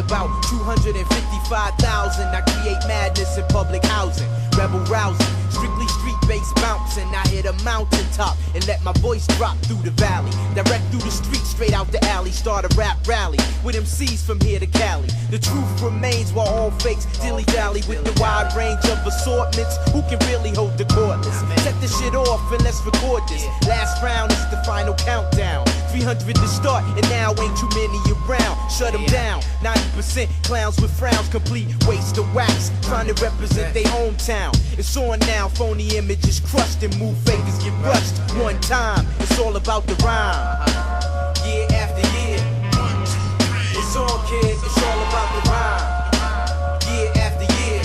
about 255,000. I create madness in public housing, rebel rousing, strictly street-based bouncing. I hit a mountaintop and let my voice drop through the valley, direct through the street, straight out the alley. Start a rap rally with MCs from here to Cali. The truth remains while all fakes dilly-dally with the wide range of assortments. Who can really hold the cordless? Set this shit off and let's record this. Last round is the final countdown. 300 to start and now ain't too many around. Shut them down. 90% clowns with frowns, complete waste of wax, trying to represent their hometown. It's on now, phony images crushed and move fakers get rushed. One time, it's all about the rhyme. Year after year, it's on, kids, it's all about the rhyme. Year after year,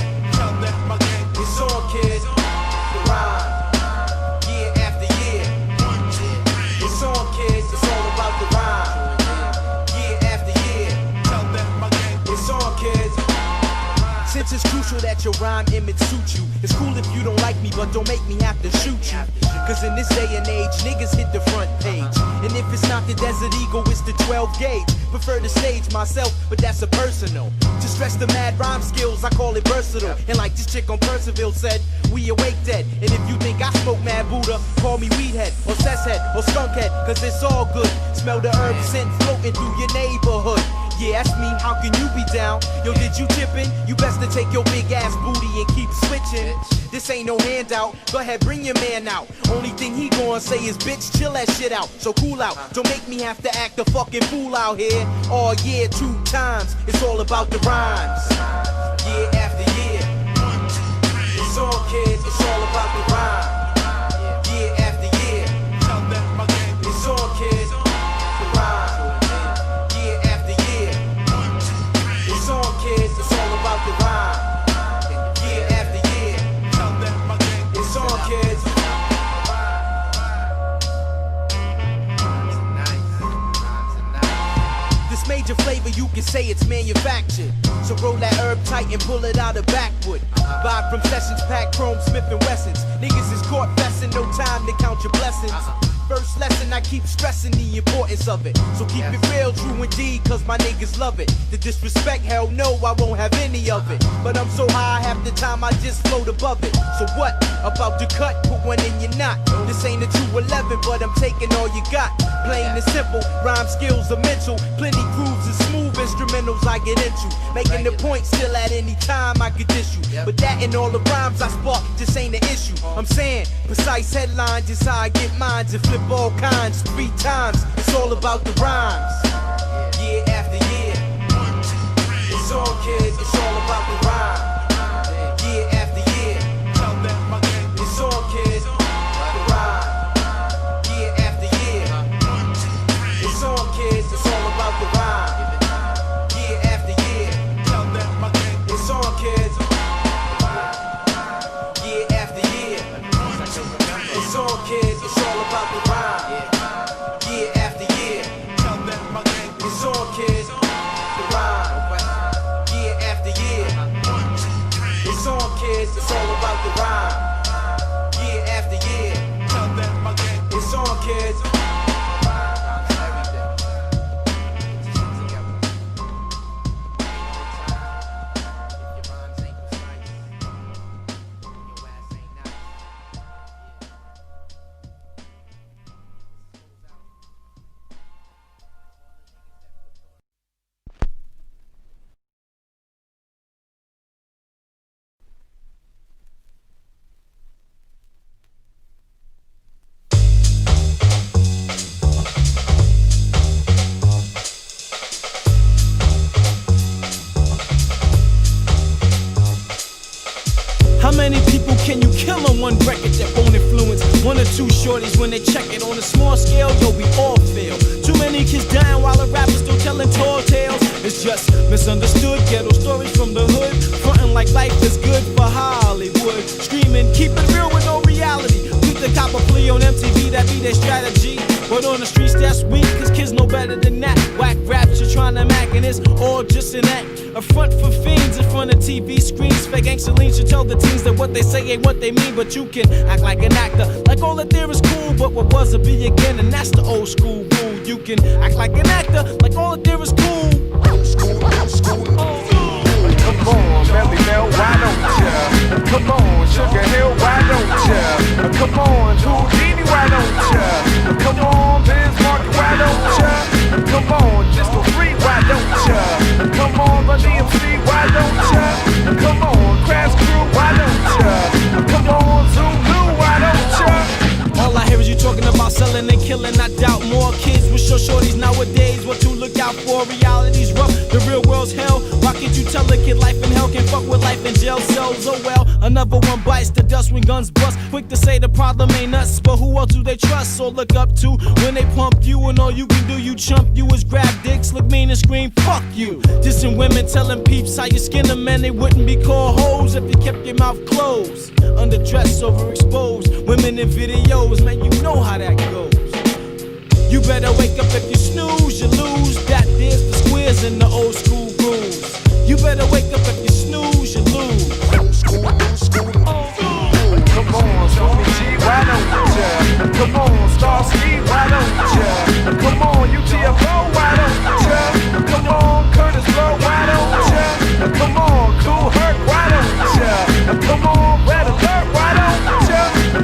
it's on, kids, the rhyme. Year after year, it's on, kids, it's all about the rhyme. Year after year, it's on, kids. Since it's crucial that your rhyme image suit you, it's cool if you don't like me, but don't make me have to shoot you. Cause in this day and age, niggas hit the front page. And if it's not the Desert Eagle, it's the 12 gauge. Prefer to stage myself, but that's a personal. To stress the mad rhyme skills, I call it versatile. And like this chick on Percival said, we awake dead. And if you think I smoke mad Buddha, call me weed head, or cess head, or skunk head, cause it's all good. Smell the herb scent floating through your neighborhood. Yeah, that's me, how can you be down? Yo, did you tippin'? You best to take your big ass booty and keep switching. This ain't no handout, go ahead, bring your man out. Only thing he gon' say is, bitch, chill that shit out. So cool out, don't make me have to act a fucking fool out here. All year, 2 times, it's all about the rhymes. Year after year, it's all, kids, it's all about the rhyme. Year after year, it's all, kids, the rhyme. It's on, kids, it's all about the rhyme. Year after year, it's on, kids. This major flavor, you can say it's manufactured. So roll that herb tight and pull it out of backwood. Buy from Sessions, Pack, Chrome, Smith & Wessons. Niggas is caught fessin', no time to count your blessings. First lesson, I keep stressing the importance of it. So keep it real, true indeed, cause my niggas love it. The disrespect, hell no, I won't have any of it. But I'm so high, half the time I just float above it. So what? About to cut, put one in your knot. This ain't a 211, but I'm taking all you got. Plain and simple, rhyme skills are mental. Plenty grooves and smooth instrumentals I get into. Making the point still at any time I could dish you. But that and all the rhymes I spark just ain't an issue. I'm saying, precise headlines is how I get mines and flip all kinds 3 times. It's all about the rhymes. Year after year, it's all, kids, it's all about the rhyme. Year after year, it's all, kids, the rhyme. Year after year, it's all, kids, it's all about the rhyme. Year after year, it's all, kids. Year after year, it's all, kids, it's all about the rhyme. Year after year, it's all, kids, the rhyme. Year after year, it's all, kids, it's all about the rhyme. Year after year, it's all, kids. How many people can you kill on one record that won't influence 1 or 2 shorties when they check it on a small scale? Yo, we all fail. Too many kids dying while the rappers still telling tall tales. It's just misunderstood ghetto stories from the hood, frontin' like life is good for Hollywood. Screaming, keep it real with no reality. Quick to cop a plea on MTV, that be their strategy. But on the streets that's weak, cause kids know better than that. Whack raps, you're trying to mac, and it's all just an act. A front for fiends in front of TV screens. Fake gangster lean should tell the teens that what they say ain't what they mean. But you can act like an actor, like all that there is cool. But what was a be again, and that's the old school rule. You can act like an actor, like all that there is cool. Old school, life in jail cells. Oh well, another one bites the dust when guns bust. Quick to say the problem ain't us, but who else do they trust or look up to when they pump you? And all you can do, you chump, you is grab dicks, look mean and scream, fuck you. Dissing women, telling peeps how you skin them, and they wouldn't be called hoes if you kept your mouth closed. Underdressed, overexposed, women in videos, man, you know how that goes. You better wake up if you snooze, you lose. That there's the squares in the old school rules. You better wake up if you snooze, you lose. Old school, come on, Stormy G, why don't ya? Come on, Starsky, why don't ya? Come on, UTFO, why don't ya? Come on, Curtis Blow, why don't ya? Come on, Cool Herc, why don't ya? Come on, Red Alert, why don't ya?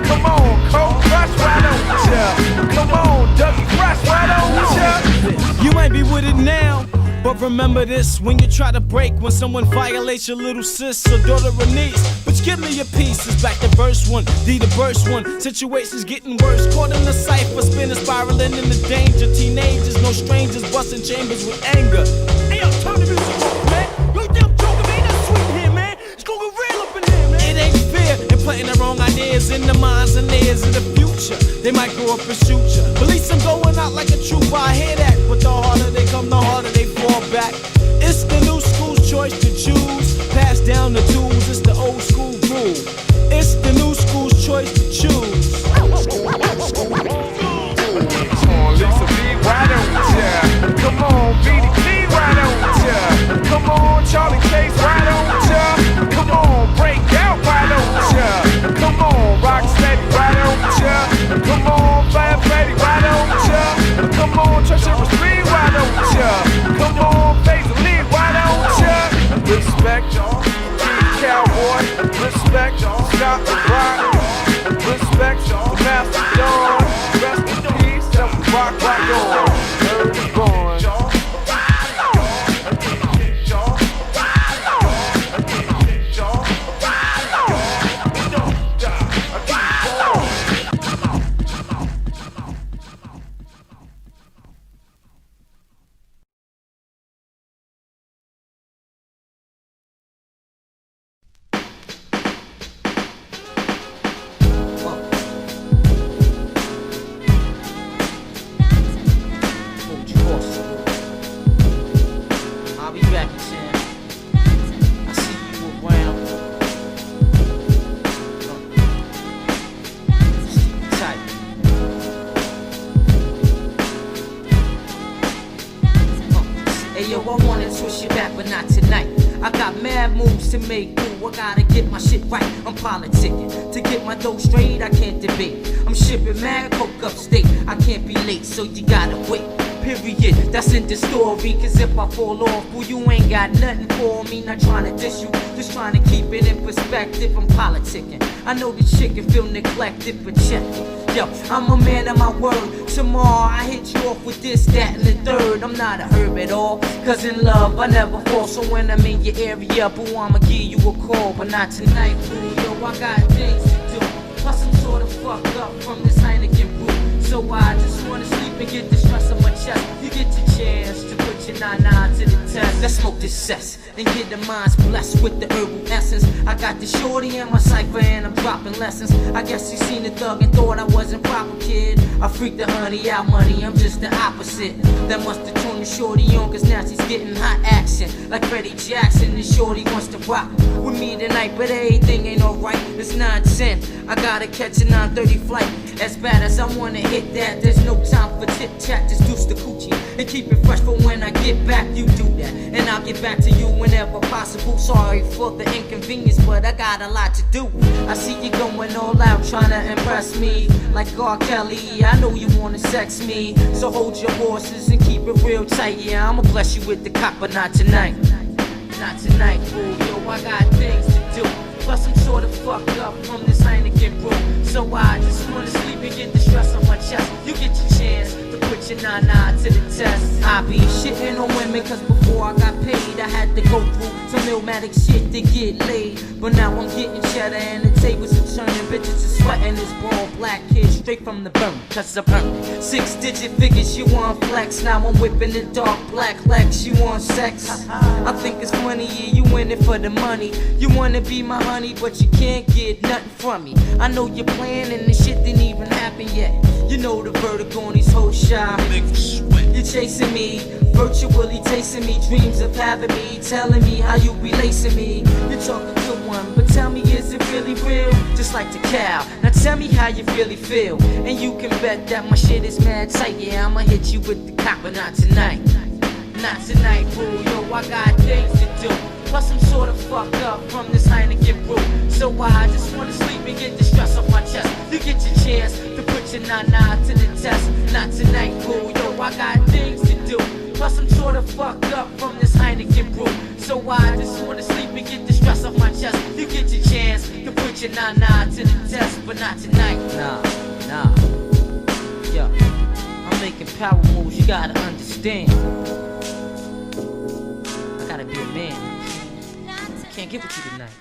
Come on, Cold Crush, why don't ya? Come on, Dougie Fresh, why don't ya? You might be with it now, but remember this when you try to break, when someone violates your little sis or daughter or niece. But give me your pieces, back to verse 1, D the verse 1. Situations getting worse, caught in the cypher, spinning, spiraling into danger. Teenagers, no strangers, busting chambers with anger. Hey yo, turn the music off, man. You think I'm joking, man? That's sweet here, man. It's gonna get real up in here, man. It ain't fair, and planting the wrong ideas in the minds and ears of the future. They might grow up and shoot ya. Police I'm going out like a trooper, I hear that. But the harder they come, the harder they fall back. It's the new school's choice to choose. Pass down the tools, it's the old school rule. It's the new school's choice to choose. Come on, Lisa B, why don't ya? Come on, BDP, why don't ya? Come on, Charlie Chase, why don't ya? Come on, break out, why don't ya? Come on, Rocksteady, why don't ya? Come on, Fire Freddy, why don't ya? Come on, Treacherous Speed, why don't ya? Come on, Faze Lee, why don't ya? Respect, Cowboy, respect, Scott the Rock, respect, the Master Don, rest in peace, rock on, Dirty Born. Make I gotta get my shit right. I'm politicking to get my dough straight. I can't debate. I'm shipping mad coke upstate. I can't be late, so you gotta wait. Period. That's in the story. Cause if I fall off, well, you ain't got nothing for me. Not trying to diss you, just trying to keep it in perspective. I'm politicking. I know this shit can feel neglected, but check it. Yo, I'm a man of my word. Tomorrow I hit you off with this, that, and the third. I'm not a herb at all, cause in love I never fall. So when I'm in your area, boo, I'ma give you a call. But not tonight, boo, yo, I got things to do. Plus I'm sorta fucked up from this Heineken brew. So I just wanna sleep and get the stress on my chest. You get your chance to put your 9-9 to the test. Let's smoke this cess and get the minds blessed with the herbal essence. I got the shorty in my cipher and I'm dropping lessons. I guess he seen the thug and thought I wasn't proper, kid. I freaked the honey out money, I'm just the opposite. That must have turned the shorty on, cause now she's getting hot action. Like Freddie Jackson, the shorty wants to rock with me tonight, but everything ain't alright. It's 9:10, I gotta catch a 9:30 flight. As bad as I wanna hit that, there's no time for chit-chat, just deuce the coochie and keep it fresh for when I get back. You do that, and I'll get back to you whenever possible. Sorry for the inconvenience, but I got a lot to do. I see you going all out trying to impress me, like R. Kelly. I know you wanna sex me, so hold your horses and keep it real tight. Yeah, I'ma bless you with the cop, but not tonight. Not tonight, fool. Yo, I got things to do. Plus I'm sorta fucked up from this Heineken brew. So I just wanna sleep and get the stress on my chest. You get your chance to put your 9-9 to the test. I be shitting on women cause before I got paid I had to go through some Millmatic shit to get laid. But now I'm getting cheddar and the tables are turning. Bitches are sweating this ball black kid straight from the burn. Cause I'm earning 6-digit figures, you want flex. Now I'm whipping the dark black Lex, you want sex. I think it's funny, yeah, you in it for the money. You wanna be my honey, but you can't get nothing from me. I know you're playing and the shit didn't even happen yet. You know the verdict on these hoes shy. You're chasing me, virtually tasting me. Dreams of having me, telling me how you be lacing me. You're talking to one, but tell me, is it really real? Just like the cow, now tell me how you really feel. And you can bet that my shit is mad tight. Yeah, I'ma hit you with the cop, but not tonight. Not tonight, boo, yo, I got things to do. Plus I'm sorta fucked up from this Heineken brew. So I just wanna sleep and get the stress off my chest. You get your chance to put your nah-nah to the test. Not tonight, boo, yo, I got things to do. Plus I'm sorta fucked up from this Heineken brew. So I just wanna sleep and get the stress off my chest. You get your chance to put your nah-nah to the test. But not tonight, nah. Yeah, I'm making power moves, you gotta understand. I gotta be a man. Can't get with you tonight.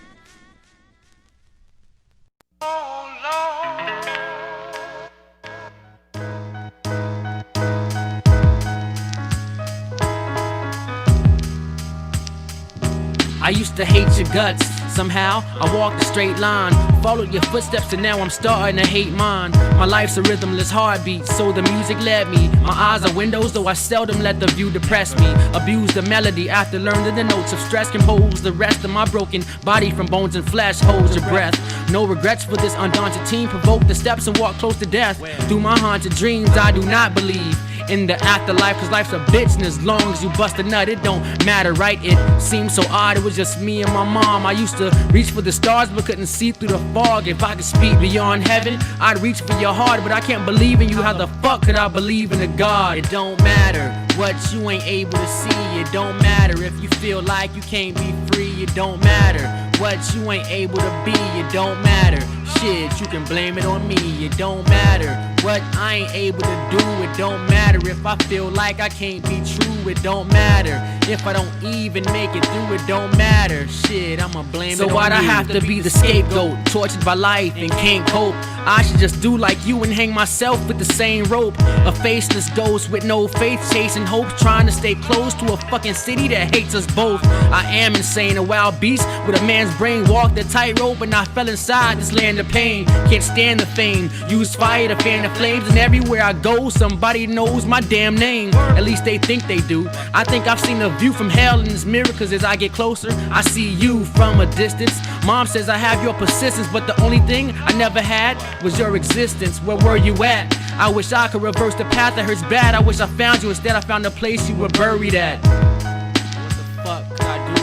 I used to hate your guts. Somehow, I walked a straight line, followed your footsteps, and now I'm starting to hate mine. My life's a rhythmless heartbeat, so the music led me. My eyes are windows, though I seldom let the view depress me. Abuse the melody after learning the notes of stress. Compose the rest of my broken body from bones and flesh. Hold your breath. No regrets for this undaunted team. Provoke the steps and walk close to death. Through my haunted dreams, I do not believe in the afterlife, cause life's a bitch, and as long as you bust a nut, it don't matter, right? It seems so odd, it was just me and my mom. I used to reach for the stars, but couldn't see through the fog. If I could speak beyond heaven, I'd reach for your heart, but I can't believe in you. How the fuck could I believe in a God? It don't matter what you ain't able to see. It don't matter if you feel like you can't be free. It don't matter what you ain't able to be. It don't matter. Shit, you can blame it on me. It don't matter what I ain't able to do. It don't matter if I feel like I can't be true. It don't matter if I don't even make it through. It don't matter. Shit, I'ma blame it on you. So why'd I have to be the scapegoat? Tortured by life and can't cope. I should just do like you and hang myself with the same rope. A faceless ghost with no faith, chasing hopes, trying to stay close to a fucking city that hates us both. I am insane, a wild beast with a man's brain. Walked the tightrope and I fell inside this land of pain. Can't stand the fame, use fire to fan the flames. And everywhere I go, somebody knows my damn name. At least they think they do. I think I've seen a view from hell in this mirror, cause as I get closer, I see you from a distance. Mom says I have your persistence, but the only thing I never had was your existence. Where were you at? I wish I could reverse the path that hurts bad. I wish I found you, instead I found the place you were buried at. What the fuck could I do?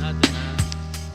Nothing, man.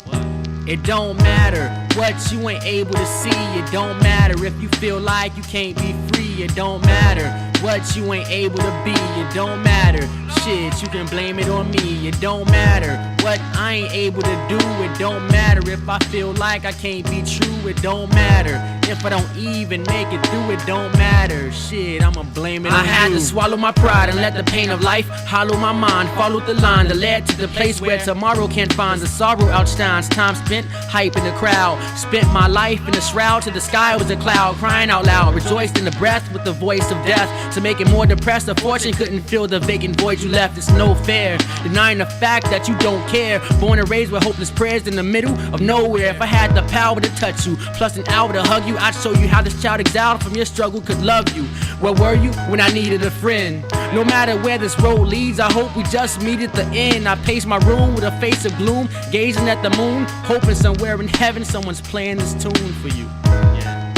What? It don't matter what you ain't able to see. It don't matter if you feel like you can't be free. It don't matter what you ain't able to be. It don't matter. Shit, you can blame it on me. It don't matter what I ain't able to do. It don't matter if I feel like I can't be true. It don't matter if I don't even make it through. It don't matter. Shit, I'ma blame it on you. I had to swallow my pride and let the pain of life hollow my mind. Followed the line that led to the place where tomorrow can't find. The sorrow outshines time spent hype in the crowd. Spent my life in a shroud, to the sky was a cloud. Crying out loud, rejoiced in the breath with the voice of death. To make it more depressed, the fortune couldn't fill the vacant void you left. It's no fair, denying the fact that you don't care. Born and raised with hopeless prayers in the middle of nowhere. If I had the power to touch you, plus an hour to hug you, I'd show you how this child exiled from your struggle could love you. Where were you when I needed a friend? No matter where this road leads, I hope we just meet at the end. I pace my room with a face of gloom, gazing at the moon, hoping somewhere in heaven someone's playing this tune for you. Yeah,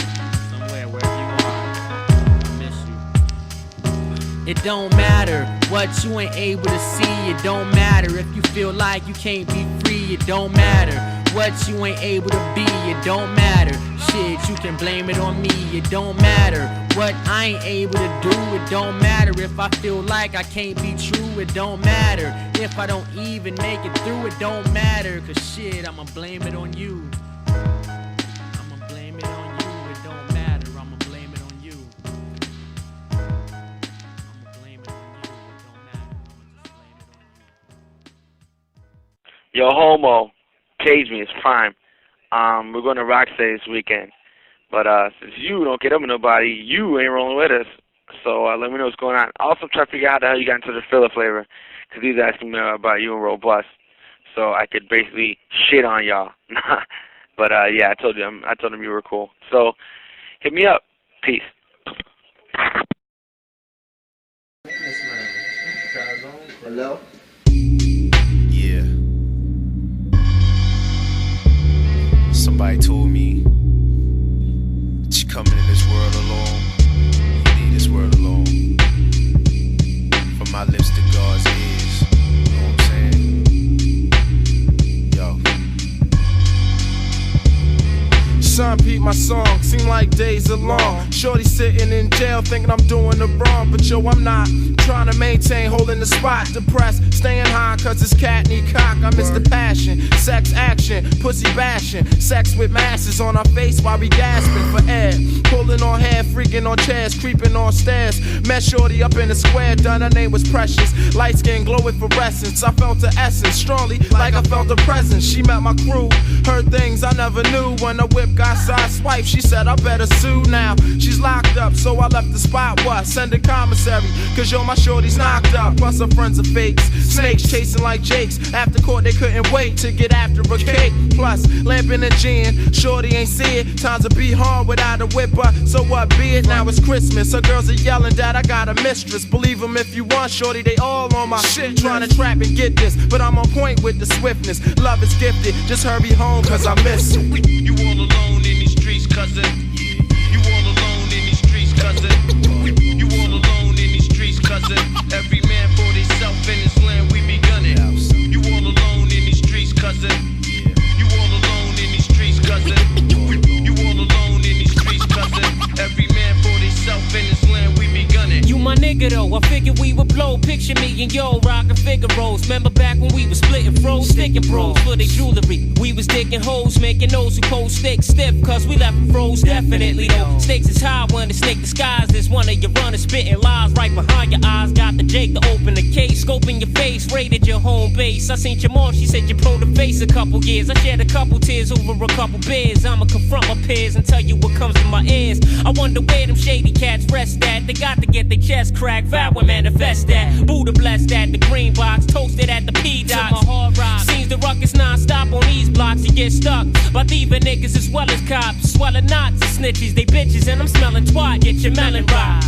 somewhere wherever you are, I miss you. It don't matter what you ain't able to see. It don't matter if you feel like you can't be free. It don't matter what you ain't able to be. It don't matter. Shit, you can blame it on me. It don't matter what I ain't able to do. It don't matter if I feel like I can't be true. It don't matter if I don't even make it through. It don't matter, cause shit, I'ma blame it on you. I'ma blame it on you. It don't matter, I'ma blame it on you. I'ma blame it on you. It don't matter, I'ma just blame it on you. Yo, Homo, page me, it's prime. We're going to Rocksteady this weekend. But since you don't get up with nobody, you ain't rolling with us. So let me know what's going on. Also, I'm trying to figure out how the hell you got into the filler flavor, because he's asking me about you and Robust. So I could basically shit on y'all. But yeah, I told him you were cool. So hit me up. Peace. Hello? Yeah. Somebody told me that you're coming in this world alone. You leave this world alone. From my lips to God's ears. You know what I'm saying? Yo. Son, peep my song, seem like days are long. Shorty sitting in jail thinking I'm doing the wrong, but yo, I'm not. Trying to maintain, holding the spot. Depressed, staying high cause this cat need cock. I miss the passion, sex action, pussy bashing. Sex with masses on our face while we gasping for air. Pulling on hair, freaking on chairs, creeping on stairs. Met shorty up in the square, done, her name was Precious. Light skin, glow with fluorescence. I felt the essence, strongly like I felt the presence. She met my crew, heard things I never knew. When the whip got side swipe, she said I better sue now. She's locked up, so I left the spot. What? Send a commissary, cause yo, my shorty's knocked up. Plus her friends are fakes, snakes chasing like jakes. After court they couldn't wait to get after a cake. Plus lamping and gin, shorty ain't see it. Times to be hard without a whipper, so what be it? Now it's Christmas, her girls are yelling that I got a mistress. Believe them if you want, shorty, they all on my shit. Trying to trap and get this, but I'm on point with the swiftness. Love is gifted, just hurry home cause I miss you. You all alone in these streets, cousin. You all alone in these streets, cousin. You all alone in these streets, cousin. Every man for himself in this land we be gunning. You all alone in these streets, cousin. You all alone in these streets, cousin. You all alone in these streets, cousin. Every man for himself in this land we be gunning. You my nigga though, I figured we would blow. Picture me and yo, rockin' Figaro's. Remember back when we was splitting froze, sticking bros for their jewelry. We was digging holes, making those who cold sticks stiff, cause we left them froze definitely though. Stakes is high when the snake disguises one of your runners spitting lies right behind your eyes. Got the Jake to open the case, scoping your face, raided your home base. I seen your mom, she said you pro the face a couple years. I shed a couple tears over a couple beers. I'ma confront my peers and tell you what comes to my ears. I wonder where them shady cats rest at. They got to get their chest cracked, vow and manifest that. Buddha blessed at the green box, toasted at the P-Dots. Seems the ruckus non-stop on these blocks. You get stuck by thieving niggas as well as cops. Swelling knots and snitches, they bitches, and I'm smelling twat. Get your melon rock.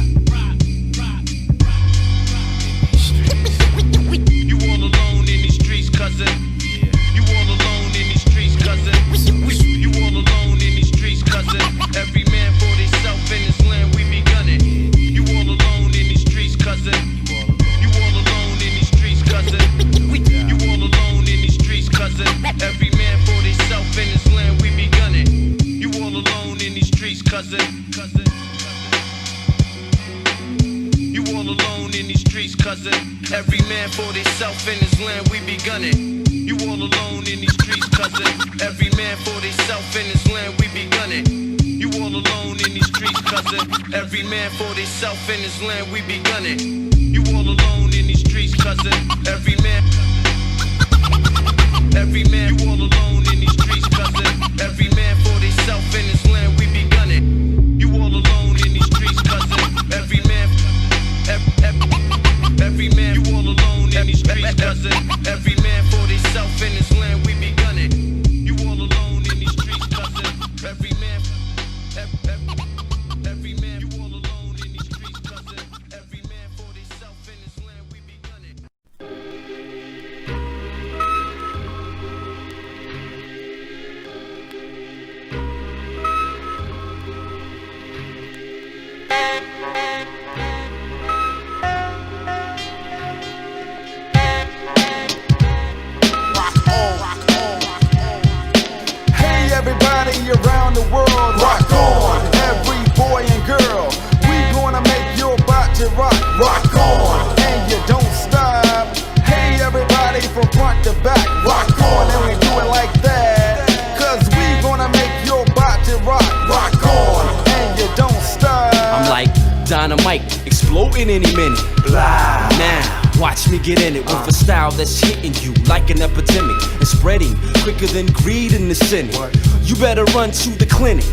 You all alone in these streets, cousin. You all alone in these streets, cousin. You all alone in these streets, cousin. Every man for himself in this land we be gunning. You all alone in these streets, cousin. You all alone in these streets, cousin. You all alone in these streets, cousin. Every man for himself in this land we be gunning. You all alone in these streets, cousin. You all alone in these streets, cousin. Every man for himself in this land we be gunning. You all alone in these streets, cousin. Every man for himself in this land we be gunning. You all alone in these streets, cousin. Every man for himself in this land we be gunning. You all alone in these streets, cousin. Every man. You all alone in these streets, cousin. Every man for himself in this land we be gunning. You all alone in these streets, cousin. Every man. Every man. You all alone in these streets, cousin. Every man for himself in this land we be gunning. You all alone in these streets, cousin. Every man. Every man. You all alone in these streets, cousin. Every man for himself in this land we be gunning. Hey everybody around the world, rock on. Every boy and girl, we gonna make your body rock. Rock on, and you don't stop. Hey everybody from front to back, rock on. And we do it like that, cause we gonna make your body rock. Rock on, and you don't stop. I'm like dynamite, exploding any minute. Blah. Now, Watch me get in it with a style that's hitting you like an epidemic and spreading quicker than greed in the Senate. You better run to the clinic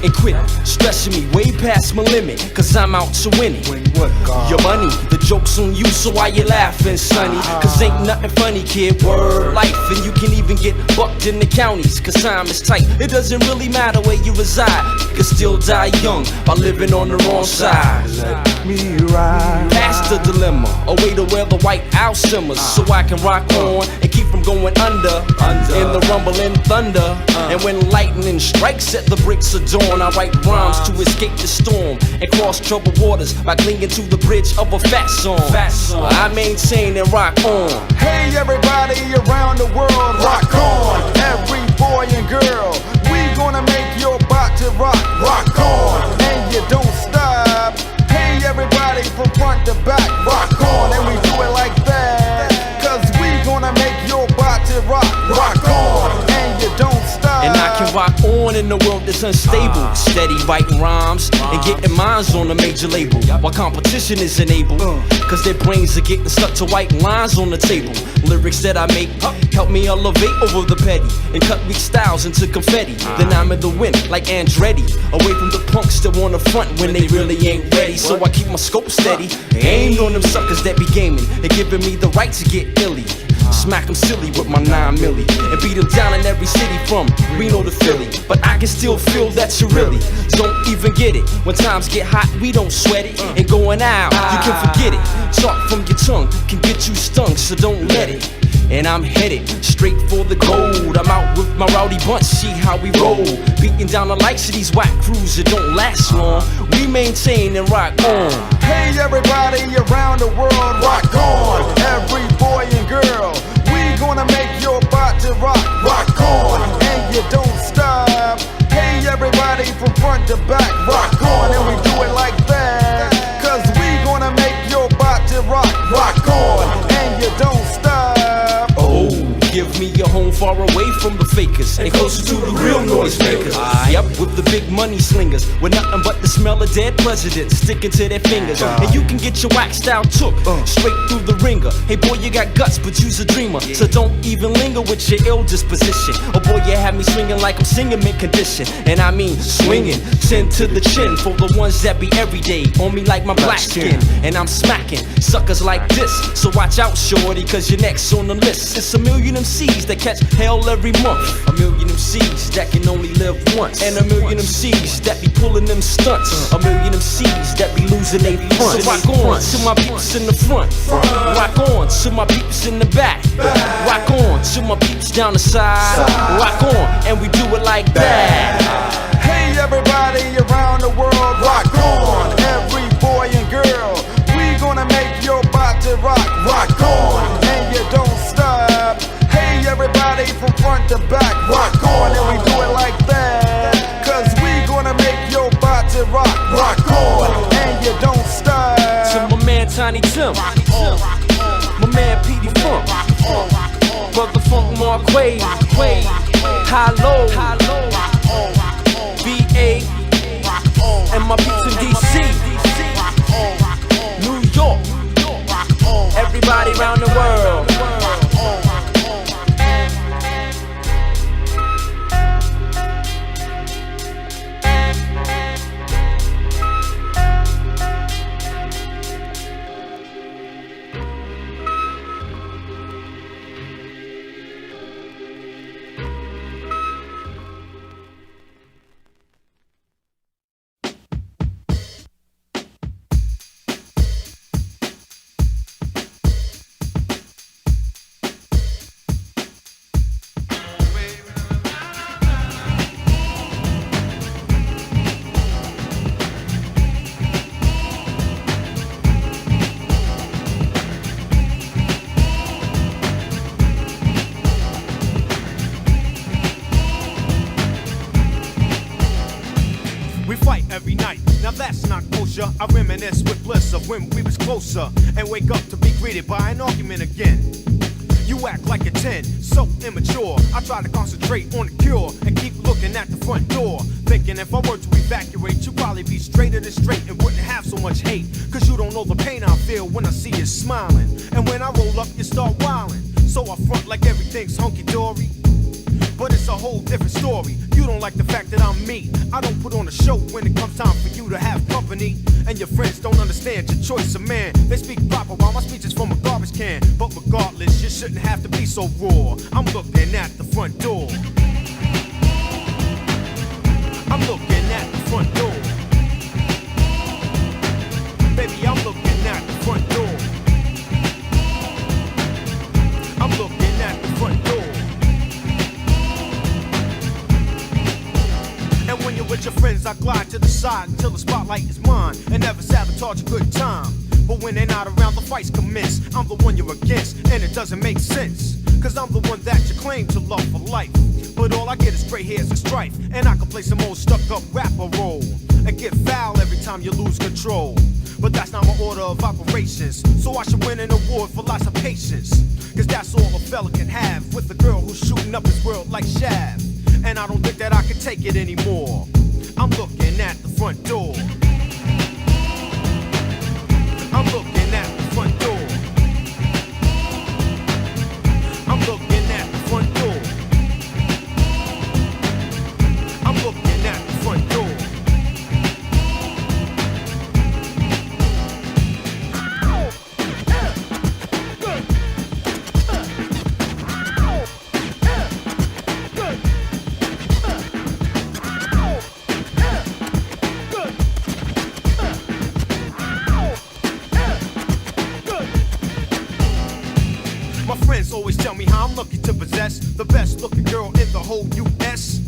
and quit stressing me way past my limit, cause I'm out to win it. Your money, the joke's on you, so why you laughing, sonny? Cause ain't nothing funny, kid, word life. And you can even get bucked in the counties, cause time is tight. It doesn't really matter where you reside. You can still die young by living on the wrong side. Let me ride. Past the dilemma, a way to wear the white owl simmers, so I can rock on and keep from going under in the rumbling thunder. And when lightning strikes at the bricks of dawn, I write rhymes to escape the storm and cross troubled waters by clinging to the bridge of a fat song. I maintain and rock on. Hey everybody around the world, rock on. Every boy and girl, we gonna make your body rock. Rock on, and you don't stop. Hey everybody from front to back, rock on. And we do it like that, cause we gonna make your body rock. Rock on, and you don't stop. And I can rock on in a world that's unstable. Steady writing rhymes and getting mines on a major label, while competition isn't able, cause their brains are getting stuck to white lines on the table. Lyrics that I make help me elevate over the petty and cut weak styles into confetti. Then I'm in the wind like Andretti, away from the punks that wanna front when they really ain't ready. So I keep my scope steady, aimed on them suckers that be gaming and giving me the right to get illy. Smack them silly with my 9 milli and beat them down in every city from Reno to Philly. But I can still feel that you really don't even get it. When times get hot, we don't sweat it. And going out, you can forget it. Talk from your tongue can get you stung, so don't let it. And I'm headed straight for the gold. I'm out with my rowdy bunch, see how we roll. Beating down the likes of these whack crews that don't last long. We maintain and rock on. Hey everybody around the world, rock on. Every boy and girl, we gonna make your body rock. Rock on, and you don't stop. Hey everybody from front to back, rock on. And we do it like that, cause we gonna make your body rock. Rock on, and you don't stop. Give me a home far away from the fakers and closer to the real noise makers. Yep, with the big money slingers, with nothing but the smell of dead presidents sticking to their fingers. And you can get your wax style took straight through the ringer. Hey boy, you got guts, but you's a dreamer, so don't even linger with your ill disposition. Oh boy, you have me swinging like I'm singing mint condition, and I mean swinging 10 to the chin for the ones that be every day on me like my black skin. And I'm smacking suckers like this, so watch out, shorty, cause your next on the list. It's a million MCs that catch hell every month, a million MCs that can only live once, and a million MCs that be pulling them stunts, a million MCs that be losing they fun. So rock on to my peeps in the front, rock on to my peeps in the back, rock on to my peeps down the side, rock on, and we do it like that. Hey everybody around the world, rock on. Every boy and girl, we gonna make your body rock. Rock on, and you don't stop. Hey everybody from front to back, rock on. And we do it like that, cause we gonna make your body rock. Rock on, and you don't stop. To my man Tiny Tim, my man Petey Funk, Brother Funk Marquay, High Low, VA, and my beats in DC, New York, everybody around the world. Every night, now that's not kosher. I reminisce with bliss of when we was closer, and wake up to be greeted by an argument again. You act like a 10, so immature. I try to concentrate on the cure and keep looking at the front door, thinking if I were to evacuate, you'd probably be straighter than straight and wouldn't have so much hate. Cause you don't know the pain I feel when I see you smiling. And when I roll up, you start wildin'. So I front like everything's hunky-dory. But it's a whole different story. You don't like the fact that I'm me. I don't put on a show when it comes time for you to have company. And your friends don't understand your choice of man. They speak proper while my speech is from a garbage can. But regardless, you shouldn't have to be so raw. I'm looking at the front door. I'm looking at the front door. Baby, I'm looking at the front door. I'm looking at the front door. And when you're with your friends, I glide to the side until the spotlight is mine and never sabotage a good time. But when they're not around, the fights commence. I'm the one you're against, and it doesn't make sense. Cause I'm the one that you claim to love for life. But all I get is gray hairs and strife. And I can play some old stuck-up rapper role and get foul every time you lose control. But that's not my order of operations. So I should win an award for lots of patience. Cause that's all a fella can have with a girl who's shooting up his world like Shaft. And I don't think that I can take it anymore. I'm looking at the front door. I'm looking at the front door. I'm looking at the front door. I'm looking at the front door. Always tell me how I'm lucky to possess the best looking girl in the whole US.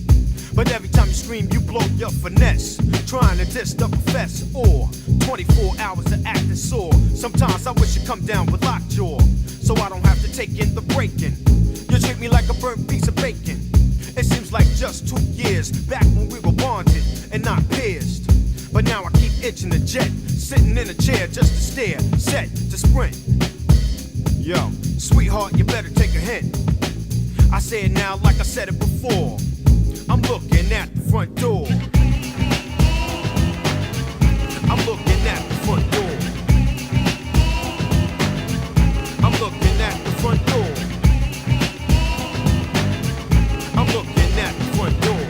But every time you scream, you blow your finesse, trying to diss the professor. Or 24 hours of acting sore. Sometimes I wish you'd come down with lockjaw, so I don't have to take in the breaking. You treat me like a burnt piece of bacon. It seems like just 2 years back when we were bonded and not pierced. But now I keep itching the jet, sitting in a chair just to stare, set to sprint. Yo, sweetheart, you better take a hint. I say it now like I said it before. I'm looking at the front door. I'm looking at the front door. I'm looking at the front door. I'm looking at the front door.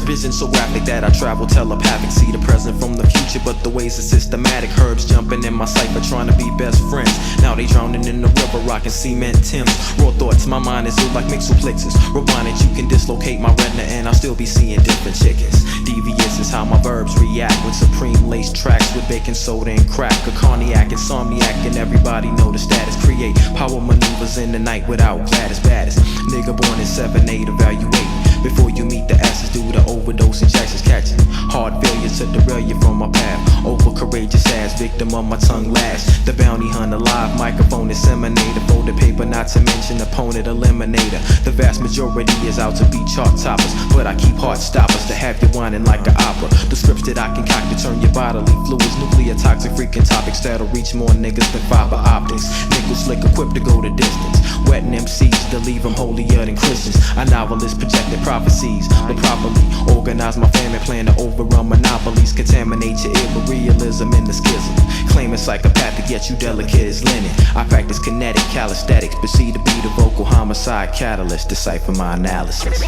Vision so rapid that I travel telepathic. See the present from the future, but the ways are systematic. Herbs jumping in my cipher, trying to be best friends. Now they drowning in the river, rocking cement Timbs. Raw thoughts, my mind is like mixoplexus. Rewind it, you can dislocate my retina, and I'll still be seeing different chickens. Devious is how my verbs react with supreme lace tracks with baking soda and crack. A cognac, insomniac, and everybody know the status. Create power maneuvers in the night without Gladys baddest. Nigga born in 7-8, evaluate before you meet the asses due to overdose injections catching. Hard failure to derail you from my path. Over courageous ass, victim of my tongue lash. The bounty hunter, live microphone disseminator. Folded paper, not to mention opponent eliminator. The vast majority is out to be chart toppers, but I keep heart stoppers to have you whining like an opera. The scripts that I concoct to turn your bodily fluids. Nuclear toxic freaking topics that'll reach more niggas than fiber optics. Nickel slick equipped to go the distance. Wetting MCs to leave them holier than Christians. A novelist projected prophecies, but properly organize my family plan to overrun monopoly. monopolies contaminate your ear, but realism in the schism. Claiming psychopathic, yet you delicate as linen. I practice kinetic calisthenics, proceed to be the vocal homicide catalyst. Decipher my analysis.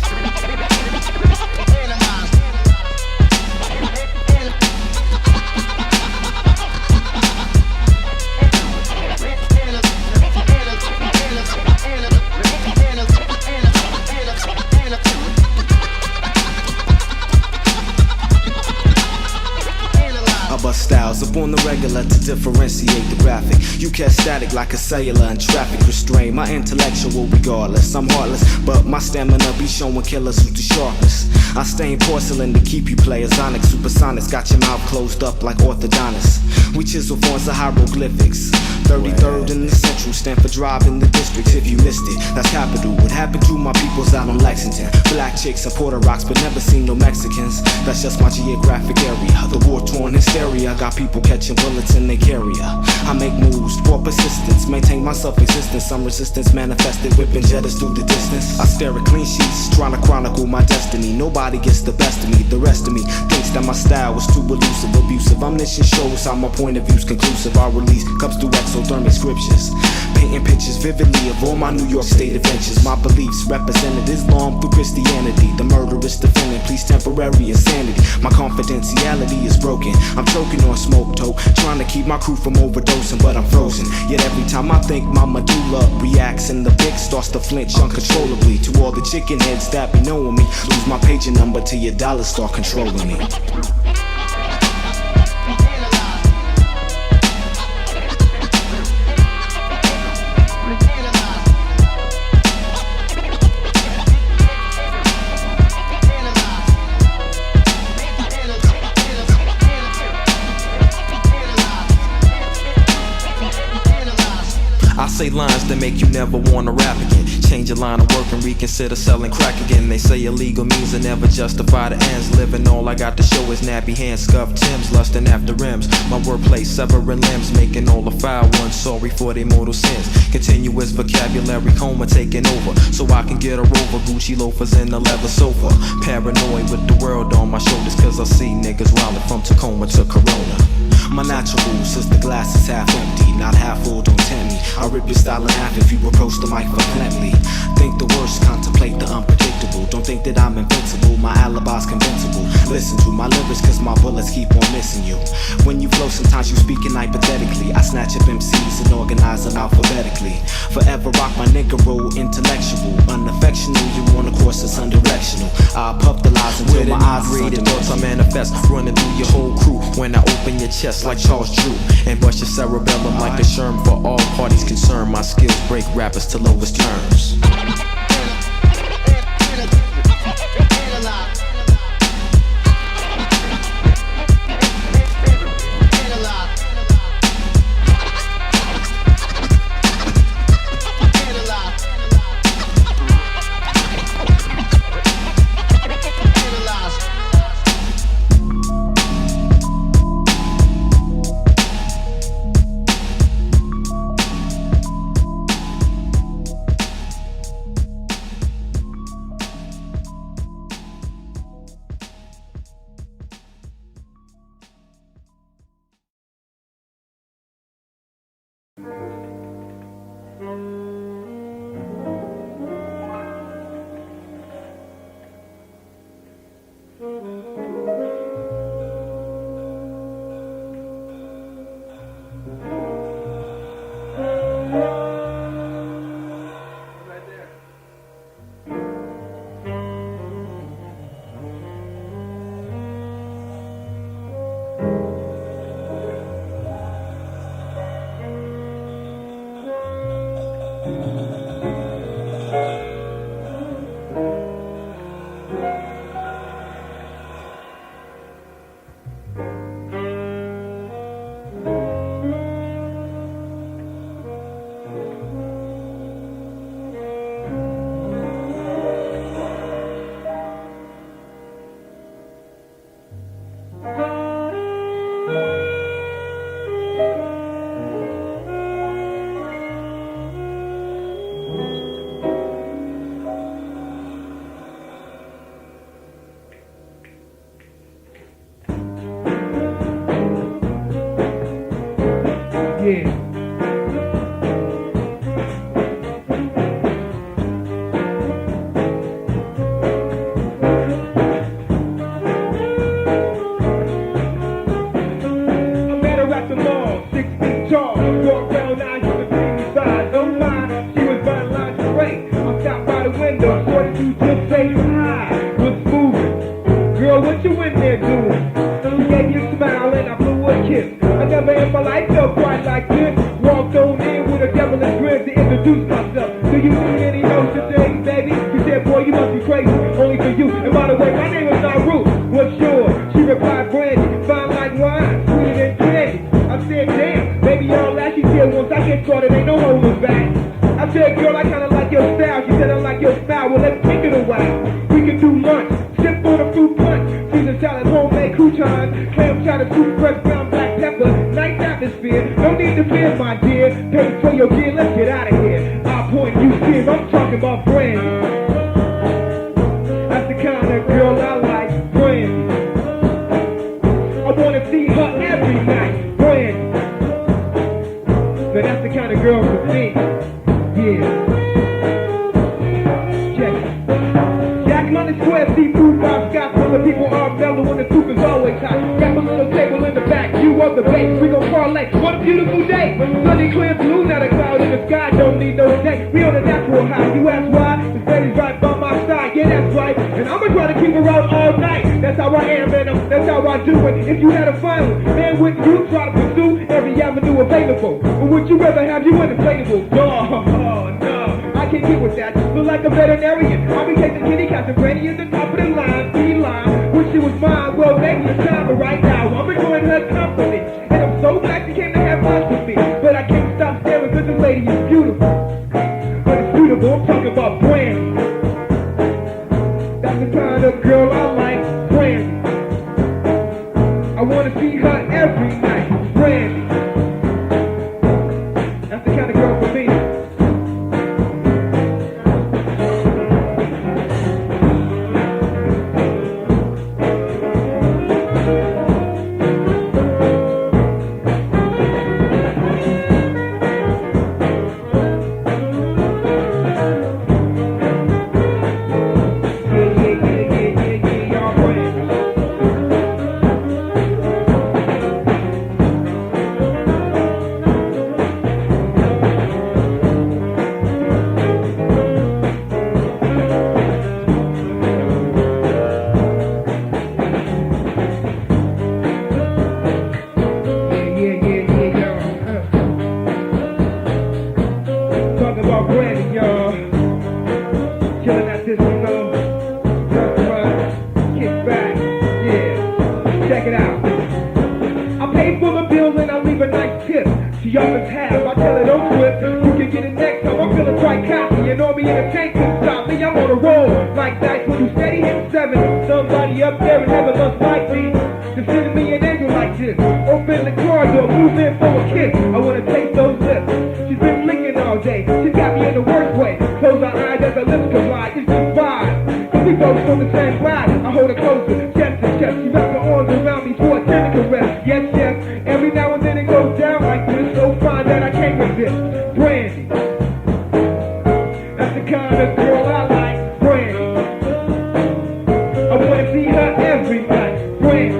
Styles upon the regular to differentiate the graphic. You catch static like a cellular and traffic restrain. My intellectual regardless, I'm heartless, but my stamina be showing killers who's the sharpest. I stain porcelain to keep you players. Sonic supersonics got your mouth closed up like orthodontists. We chisel forms of hieroglyphics. 33rd in the central, stand for drive in the districts. If you missed it, that's capital. What happened to my peoples out on Lexington? Black chicks and Puerto Rocks, but never seen no Mexicans. That's just my geographic area. The war-torn hysteria got people catching bullets in their carrier. I make moves for persistence, maintain my self-existence. Some resistance manifested, whipping jetters through the distance. I stare at clean sheets, trying to chronicle my destiny. Nobody gets the best of me. The rest of me thinks that my style was too elusive, abusive. Omniscient shows how my point of view's conclusive. Our release comes through exothermic scriptures, painting pictures vividly of all my New York State adventures. My beliefs represented Islam through Christianity. The murderous defendant pleads temporary insanity. My confidentiality is broken. I'm choking on smoke tote, trying to keep my crew from overdosing, but I'm frozen. Yet every time I think, my medulla reacts and the big starts to flinch uncontrollably. To all the chicken heads that be knowing me, lose my paging number till your dollars start controlling me. I say lines that make you never wanna rap again. Change your line of work and reconsider selling crack again. They say illegal means to never justify the ends. Living all I got to show is nappy hands, scuffed Timbs, lusting after rims. My wordplay severing limbs, making all the foul ones sorry for their mortal sins. Continuous vocabulary coma taking over, so I can get her over. Gucci loafers and a leather sofa. Paranoid with the world on my shoulders, cause I see niggas wildin' from Tacoma to Corona. My natural rules is the glass is half empty, not half full, don't tempt me. I'll rip your style in half if you approach the mic violently. Think the worst, contemplate the unpredictable. Don't think that I'm invincible, my alibi's convincible. Listen to my lyrics cause my bullets keep on missing you. When you flow sometimes you speaking hypothetically. I snatch up MCs and organize them alphabetically. Forever rock my nigga roll, intellectual. Unaffectional, you on a course that's undirectional. I puff the lies until my eyes read it. Thoughts I manifest, running through your whole crew. When I open your chest like Charles Drew, and bust your cerebellum like a sherm. For all parties concerned, my skills break rappers to lowest terms. Yeah. I met her at the mall, 6 feet tall. Walked down aisle, she was pretty size. Oh my, she was buying lingerie. I stopped by the window, 42 just say hi. What's moving? Girl, what you in there doing? She gave me a smile and I blew her a kiss. I never in my life felt quite like this. Walked on in with a devilish grin to introduce myself. Do you need any help today, baby? She said, boy, you must be crazy. Only for you. And by the way, my name is Naru. What's yours? She replied, Brandy. Fine like wine, sweeter than candy. I said, damn, baby, all that. She said, once I get started, ain't no holding back. I said, girl, I kinda like your style. She said, I like your style. Well, let's take it a while. We can do lunch, sip on a fruit punch, Caesar salad, homemade croutons, clam chowder, soup, fresh ground black pepper, nice atmosphere. No need to fear, my dear. Pay for your gear, let's get out of here. I'll point you here, I'm talking about Brandy. That's the kind of girl I like, Brandy. I wanna see her every night, Brandy. So that's the kind of girl for me. Yeah. Check it. Jack London Square seafood bar, Scott full of people are mellow when the soup is always hot. Got a little table in the back, you on the base, we gon' parlay. What a beautiful day. Sunny clear blue, not a cloud in the sky, don't need no shade. We on a natural high, you ask why? The baby's right by my side, yeah that's right. And I'ma try to keep her out all night. That's how I am, man, that's how I do it. If you had a final, man, wouldn't you try to pursue every avenue available? Or would you rather have you uninflatable? No, I can't get with that. Look like a veterinarian. I'll be taking kitty cats and Brandy at the top of the line, line. Wish she was mine, well maybe it's time, but right now I'm enjoying her company. And I'm so glad she came to have lunch with me. But I can't stop staring because this lady is beautiful. But it's beautiful, I'm talking about Brandy. That's the kind of girl I like, Brandy. I wanna see her every night, Brandy. That's the kind of girl for me. She always have, I tell her don't quit. You can get it next time, I'm feeling quite cocky. And on me in a tank can stop me, I'm on a roll. Like dice when you steady hit 7. Somebody up there in heaven must like me. To send me an angel like this. Open the car door, move in for a kiss. I wanna taste those lips. She's been licking all day, she got me in the worst way. Close our eyes as her lips collide, it's just vibe. Cause we both on the same ride. I hold her closer, chest to chest. She wraps her arms around me for a tender caress. Yes, yes, every now and then it goes down like this. So fine that I can't resist. Brandy. That's the kind of girl I like. Brandy. I wanna see her every night. Brandy.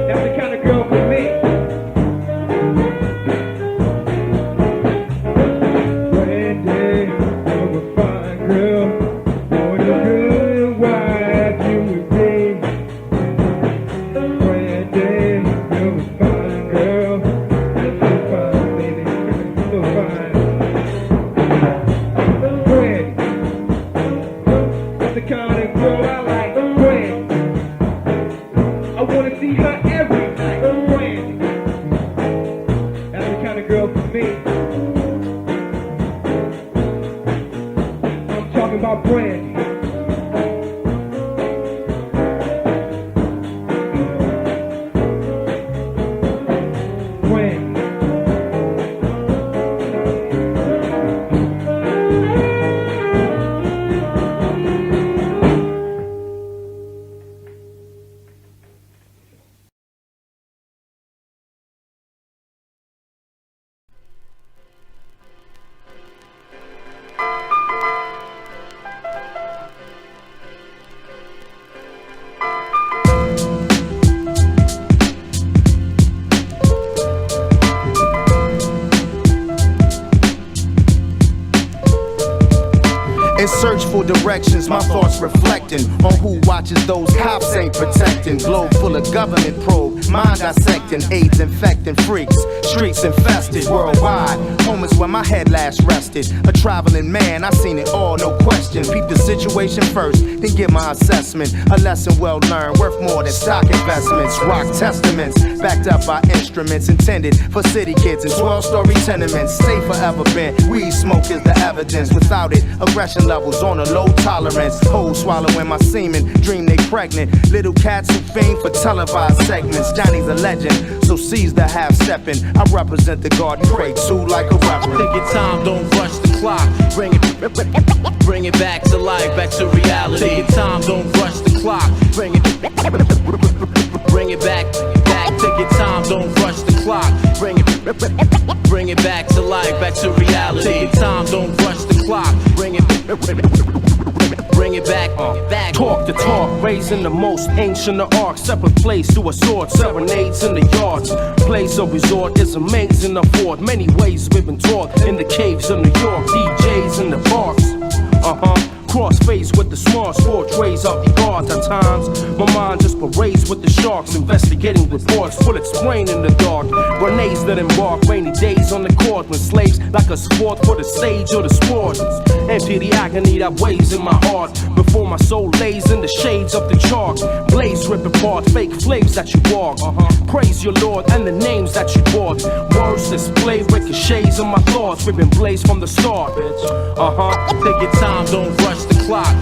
That's the kind of girl for me. Brandy, you're a fine girl. More than good wife you would be. Brandy, you're a fine girl. You're so fine, baby. So fine. Brandy. That's the kind of girl I like. Brandy. I wanna see her every night. Brandy. That's the kind of girl for me. I'm talking about Brandy. directions, my thoughts reflecting on who watches those cops ain't protecting. Globe full of government probe, mind dissecting, AIDS infecting freaks, streets infested worldwide. Home is where my head last rested. A traveling man, I seen it all, no question. Peep the situation first, then give my assessment. A lesson well learned, worth more than stock investments. Rock testaments, backed up by instruments intended for city kids in 12-story tenements. Stay forever bent, weed smoke is the evidence. Without it, aggression levels on a low tolerance. Hoes swallowing my semen, dream they pregnant. Little cats who fiend for televised segments. Johnny's a legend, so seize the half-stepping. I represent the God you pray to like a reverend. Take your time, don't rush the clock. Bring it back to life, back to reality. Take your time, don't rush the clock. Bring it back. Take your time, don't rush the clock. Bring it back to life, back to reality. Take your time, don't rush the clock. Bring it back. Talk the talk, raising the most ancient of arcs. Separate place to a sword, serenades in the yards. Place of resort is amazing, afford many ways we've been taught. In the caves of New York, DJs in the parks. Crossface with the small portrays of the guards at times. My mind just parades with the sharks, investigating reports, bullets spraying in the dark. Grenades that embark, rainy days on the court when slaves like a sport for the stage or the sport. Empty the agony that weighs in my heart before my soul lays in the shades of the chalk. Blaze rip apart, fake flames that you walk. Praise your Lord and the names that you bought. Words display ricochets in my thoughts. We've been blazed from the start, bitch. Take your time, don't rush the clock.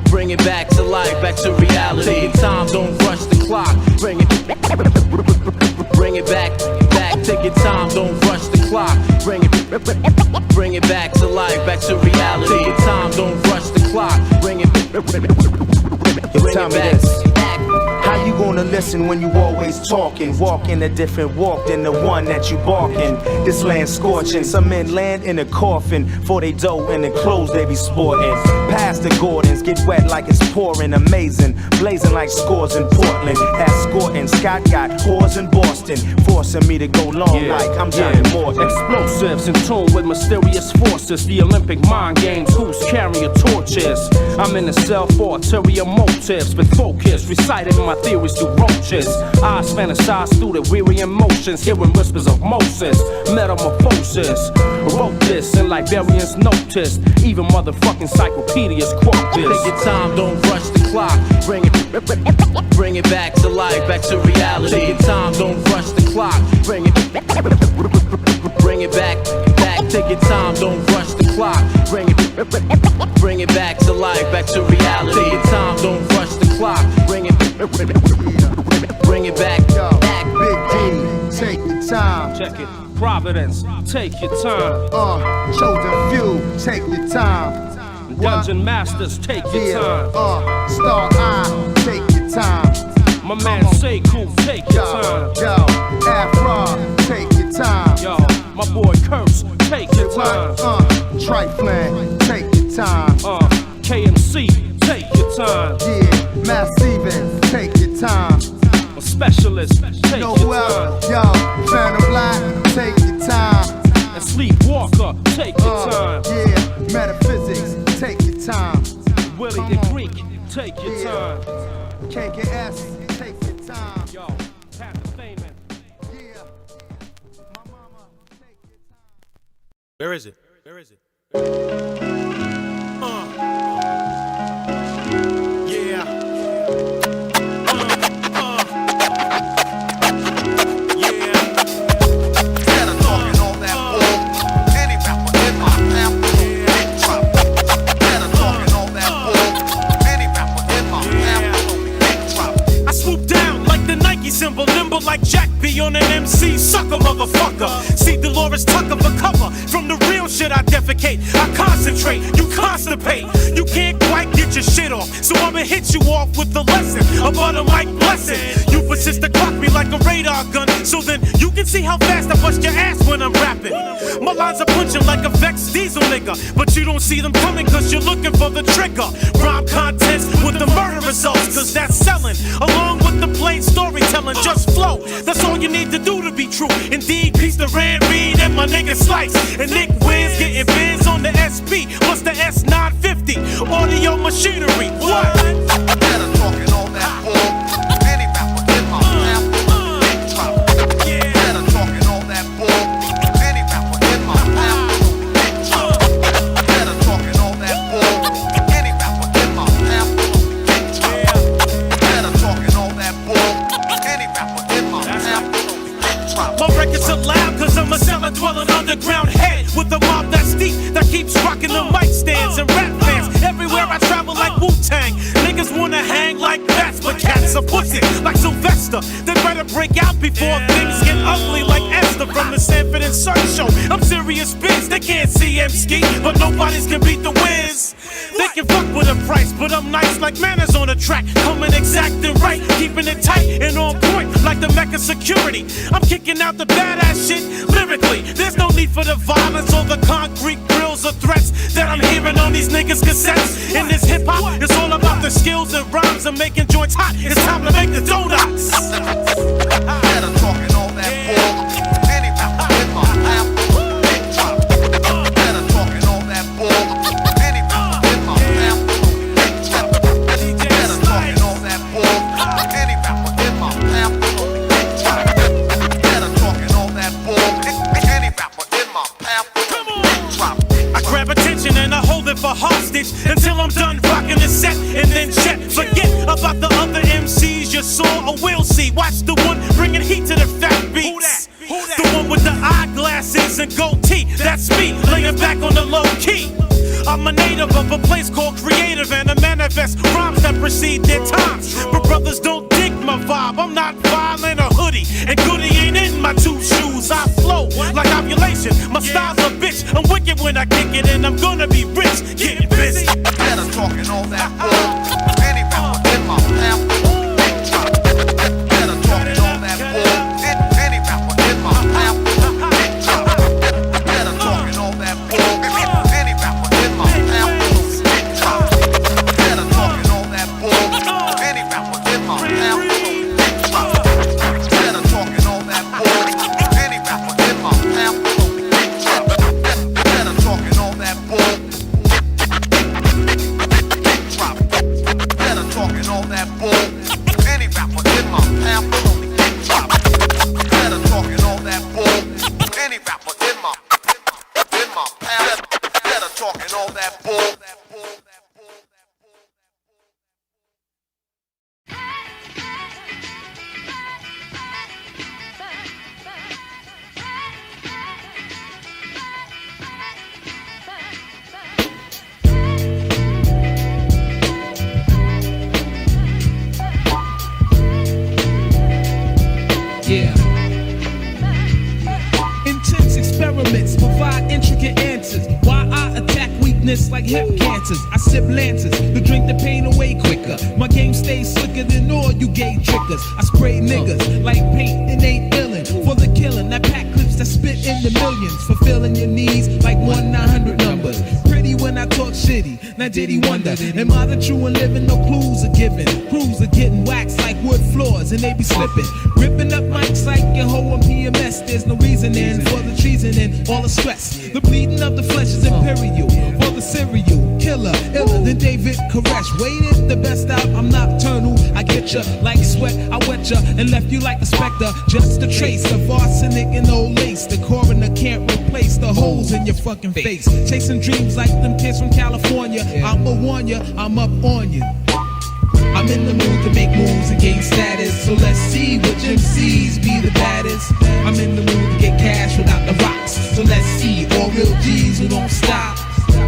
Bring it back to life, back to reality. Take your time, don't rush the clock. Bring it back. Take your time, don't rush the clock. Bring it back to life, back to reality. Take your time, don't rush the clock. Bring it back. How you gonna listen when you always talking? Walking a different walk than the one that you barking. This land scorching, some men land in a coffin for they dough and the clothes they be sporting. Past the Gordons, get wet like it's pouring. Amazing, blazing like scores in Portland. Escorting, Scott got whores in Boston, forcing me to go long like I'm Johnny Morton. Explosives in tune with mysterious forces. The Olympic mind games, who's carrying torches? I'm in a cell for ulterior motives, but focus, reciting my theories to roaches. Eyes fantasize through the weary emotions, hearing whispers of Moses, metamorphosis. Wrote this and Liberians noticed, even motherfucking encyclopedias quote this. Take your time, don't rush the clock. Bring it back to life, back to reality. Take your time, don't rush the clock. Bring it back. Take your time, don't rush the clock. Bring it back to life, back to reality. Take your time, don't rush the clock. Bring it back. Big D, take your time. Check it. Providence, take your time. Chosen few, take your time. Dungeon Masters, take your time. Star Eye, take your time. My man Sekou, take your time. Yo, Afra, take your time. Yo, my boy Curse, take your time. Trifling, take your time. KMC, take your time. Yeah, Massive, take your time. A specialist, take your time. Yo, Phantom Black, take your time. And Sleepwalker, take your time. Yeah, Metaphysics, take your time. Willie the Greek, take your time. KKS, take your time. Yo, Entertainment. Yeah, my mama, take your time. Where is it? Symbol nimble like Jack B on an MC sucker motherfucker. See Dolores Tucker for cover from the real shit I defecate. I concentrate, you constipate. You can't quite get your shit off, so I'ma hit you off with the lesson about a mic blessing. You persist to clock me like a radar gun, so then you can see how fast I bust your ass when I'm rapping. My lines are punching like a Vex Diesel nigga, but you don't see them coming cause you're looking for the trigger. Rhyme contents with the murder results, cause that's selling, along with the plain storytelling. Just flow, that's all you need to do to be true. Indeed, peace to Rand Reed and my nigga Slice. And Nick Wiz getting biz on the SP, plus the S950. audio machinery. What? Better talking all that bull. Any rapper in my path, big drop. Better talking all that bull. Any rapper in my path, big drop. Better talking all that bull. Any rapper in my path, big drop. Better talking all that bull. Any rapper in my path, big drop. My records are loud cause I'm a cellar dwelling underground head with a mob that's deep that keeps rocking the mic stands and rap fans. Everywhere I travel like Wu-Tang. Niggas wanna hang like bats, but cats are pussy like Sylvester. They better break out before things get ugly like Esther from the Sanford and Son show. I'm serious biz, they can't see Emskee, but nobody's can beat the Wiz. They can fuck with a price, but I'm nice like manners on the track. Coming exact and right, keeping it tight and on point like the Mecca security. I'm kicking out the badass shit lyrically. There's no need for the violence or the concrete grills or threats that I'm hearing on these niggas' cassettes. In this hip hop, it's all about the skills and rhymes and making joints hot. It's time to make the donuts. Better talking all that bull. Any rapper in my path, big drop. Better talking all that bull. Any rapper in my path, big drop. Better talking all that bull. Any rapper in my path, big drop. Better talking all that bull. Any rapper in my path, big drop. I grab attention and I hold it for hostage until I'm done rocking the set and then jet. Forget about the other MCs you saw or will see. Watch the one bringing heat to the fat beats. The one with the eyeglasses and goatee. That's me, laying back on the low key. I'm a native of a place called Creative and I manifest rhymes that precede their times. But brothers don't dig my vibe. I'm not violent or hoodie, and goody ain't in my two shoes. I flow like ovulation. My style's a bitch. I'm wicked when I kick it, and I'm gonna be rich. Getting busy. Better talking all that bull. Any rapper in my path, big drop. Better talking all that bull. Any rapper in my path, big drop. Better talking all that bull. Any rapper in my path, big drop. Better talking all that bull. Any rapper in my path, big drop. Better talking all that bull. Any rapper in my path, big drop. Better talking all that bull. Better talking all that bull. Any rapper in my path, big drop. Better talking all that bull. Any rapper in my path. Better talking all that bull. Yeah. Intense experiments provide intricate answers. Why I attack weakness like hip cancers. I sip lances to drink the pain away quicker. My game stays slicker than all you gay trickers. I spray niggas like paint and ain't illin' for the killing. I pack clips that spit in the millions, fulfilling your needs like 1-900 numbers. Pretty when I talk shitty, now did he wonder? Am I the true and living? No clues are given. Crews are getting waxed like wood floors and they be slipping. Ripping up mics like your hoe on PMS. There's no reasoning for the treason and all the stress. The bleeding of the flesh is imperial. For the serial killer, iller than David Koresh. Waited the best out, I'm nocturnal. I get ya like sweat, I wet ya and left you like a specter. Just a trace of arsenic and old lace. The coroner can't replace the holes in your fucking face. Chasing dreams like them kids from California. I'ma warn ya, I'm up on you. I'm in the mood to make moves and gain status. So let's see which MCs be the baddest. I'm in the mood to get cash without the rocks. So let's see all real G's who don't stop.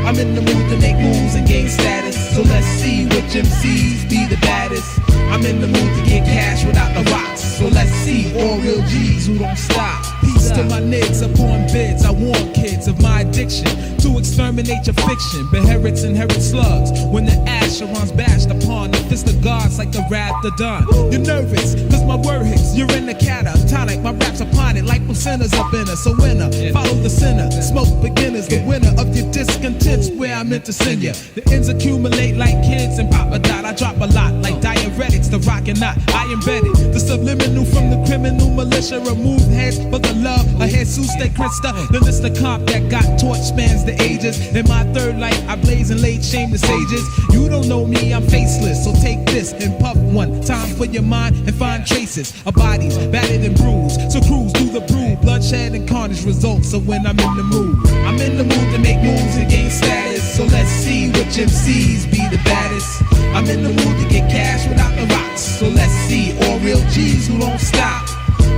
I'm in the mood to make moves and gain status. So let's see which MCs be the baddest. I'm in the mood to get cash without the rocks. So let's see all real G's who don't stop. Peace to my niggas upon bids. I warn kids of my addiction to exterminate your fiction. Beherits inherit slugs when the Asheron's bashed upon the fist of gods like the Wrath of Don. You're nervous cause my word hits. You're in the catatonic. My raps upon it like sinners up in us. So winner, follow the sinner. Smoke beginners, the winner of your discontents where I meant to send you. The ends accumulate like kids and Papa Dot. I drop a lot like diuretics. The rocket or not, I embedded the subliminal from the criminal militia. Remove heads for the love of Jesus de Christa. The list of comp that got torch spans the ages. In my third life, I blaze and laid shame to sages. You don't know me, I'm faceless, so take this and puff one time for your mind and find traces of bodies battered and bruised. So cruise through the brew, bloodshed and carnage results. So when I'm in the mood to make moves and gain status. So let's see which MCs be the baddest. I'm in the mood to get cash without the rocks. So let's see all real G's who don't stop.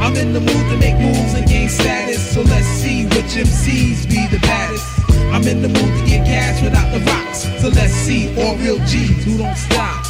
I'm in the mood to make moves and gain status. So let's see which MCs be the baddest. I'm in the mood to get cash without the rocks. So let's see all real G's who don't stop.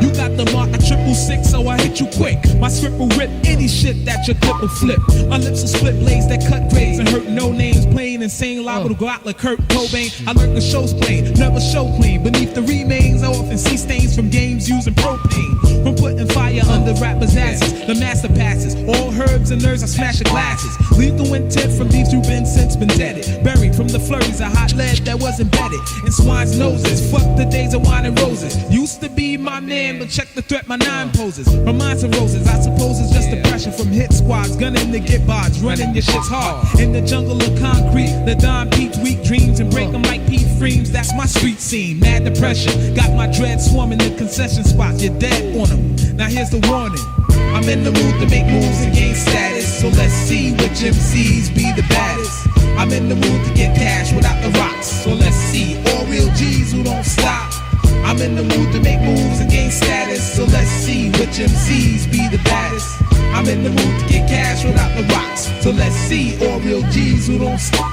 You got the mark at 666, so I hit you quick. My script will rip any shit that your clip will flip. My lips will split blades that cut grades and hurt no names. Plain insane, liable to go out like Kurt Cobain. I learned the show's plain, never show clean. Beneath the remains, I often see stains from games using propane. From putting fire under rappers' asses, the master passes. All herbs and nerves, I smash the glasses. Lethal intent from these who've been since been deaded. Buried from the flurries of hot lead that was embedded in swine's noses. Fuck the days of wine and roses. Used to be my man, but check the threat my nine poses. From mines and roses, I suppose it's just the pressure from hit squads. Gunning to get bods, running your shit's hard. In the jungle of concrete, the Don peeps weak dreams and break them like Pete Freems. That's my street scene, mad depression. Got my dread swarming the concession spots, you're dead on them. Now here's the warning. I'm in the mood to make moves and gain status. So let's see which MCs be the baddest. I'm in the mood to get cash without the rocks. So let's see all real G's who don't stop. I'm in the mood to make moves and gain status. So let's see which MCs be the baddest. I'm in the mood to get cash without the rocks. So let's see all real G's who don't stop.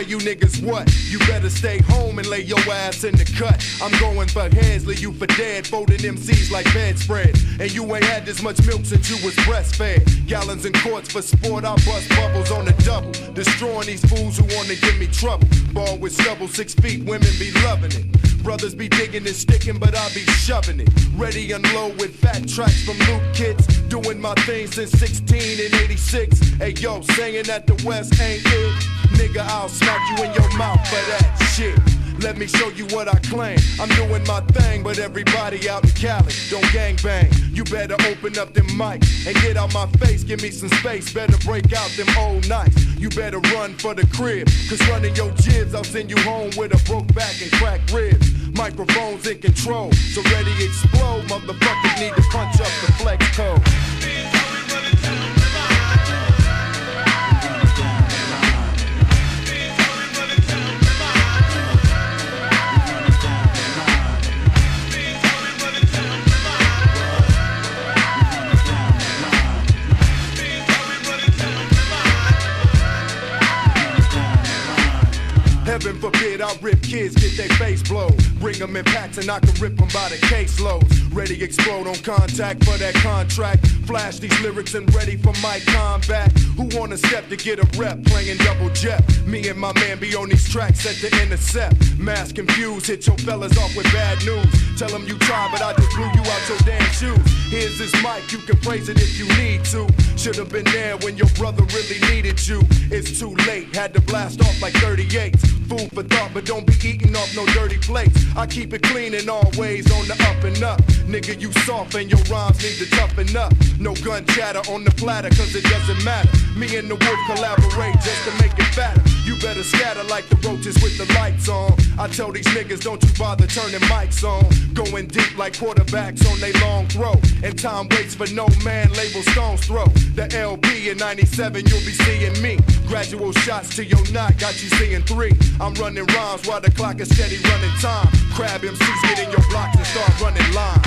You niggas what? You better stay home and lay your ass in the cut. I'm going for heads, leave you for dead, folding MCs like bedspread. And you ain't had this much milk since you was breastfed. Gallons and quarts for sport, I bust bubbles on the double. Destroying these fools who wanna give me trouble. Ball with stubble, 6 feet, women be loving it. Brothers be digging and sticking, but I be shoving it. Ready unload with fat tracks from Luke kids. Doing my thing since 16 and 86. Hey yo, saying that the West ain't it. Nigga, I'll smack you in your mouth for that shit. Let me show you what I claim. I'm doing my thing, but everybody out in Cali don't gangbang. You better open up them mics and get out my face. Give me some space, better break out them old nights. You better run for the crib, cause running your jibs, I'll send you home with a broke back and cracked ribs. Microphones in control, so ready to explode. Motherfuckers need to punch up the flex code. Heaven forbid I rip kids, get their face blown. Bring them in packs and I can rip them by the caseloads. Ready to explode on contact for that contract. Flash these lyrics and ready for my combat. Who wanna step to get a rep playing double jet? Me and my man be on these tracks at the intercept. Mass confused, hit your fellas off with bad news. Tell them you tried, but I just blew you out your damn shoes. Here's this mic, you can praise it if you need to. Should've been there when your brother really needed you. It's too late, had to blast off like 38s. Food for thought, but don't be eating off no dirty plates. I keep it clean in all ways on the up and up. Nigga, you soft and your rhymes need to toughen up. No gun chatter on the platter, cause it doesn't matter. Me and the wolf collaborate just to make it fatter. You better scatter like the roaches with the lights on. I tell these niggas, don't you bother turning mics on. Going deep like quarterbacks on they long throw. And time waits for no man, label stones throw. The LP in 97, you'll be seeing me. Gradual shots to your knot, got you seeing 3. I'm running rhymes while the clock is steady running time. Crab MCs get in your blocks and start running lines.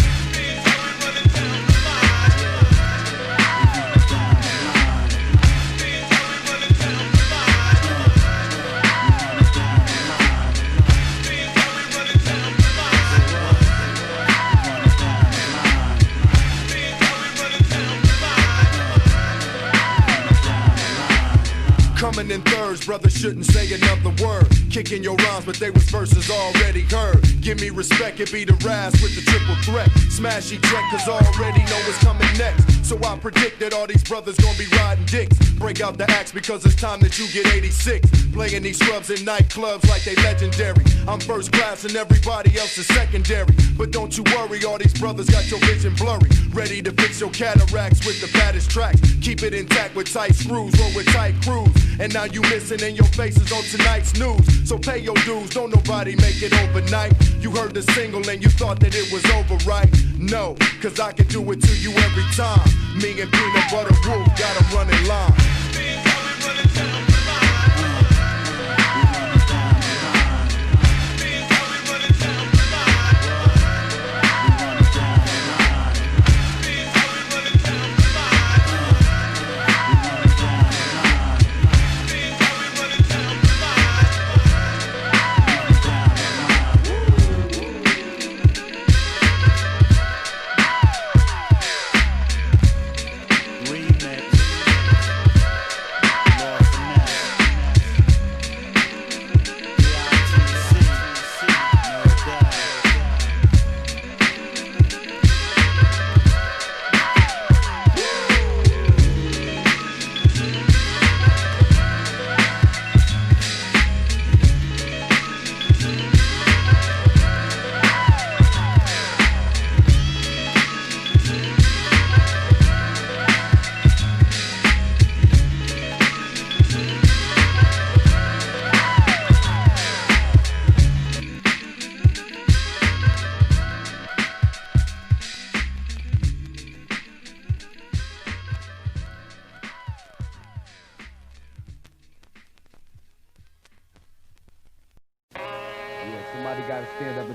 Coming in thirds, brother shouldn't say another word. Kicking your rhymes, but they was verses already heard. Give me respect, it be the Raz with the triple threat. Smash eject, cause already know what's coming next. So I predict that all these brothers gonna be riding dicks. Break out the axe because it's time that you get 86. Playing these scrubs in nightclubs like they legendary. I'm first class and everybody else is secondary. But don't you worry, all these brothers got your vision blurry. Ready to fix your cataracts with the baddest tracks. Keep it intact with tight screws, roll with tight crews. And now you missing and your face is on tonight's news. So pay your dues, don't nobody make it overnight. You heard the single and you thought that it was over, right? No, cause I can do it to you every time. Me and Peanut Butter Wolf got a running line.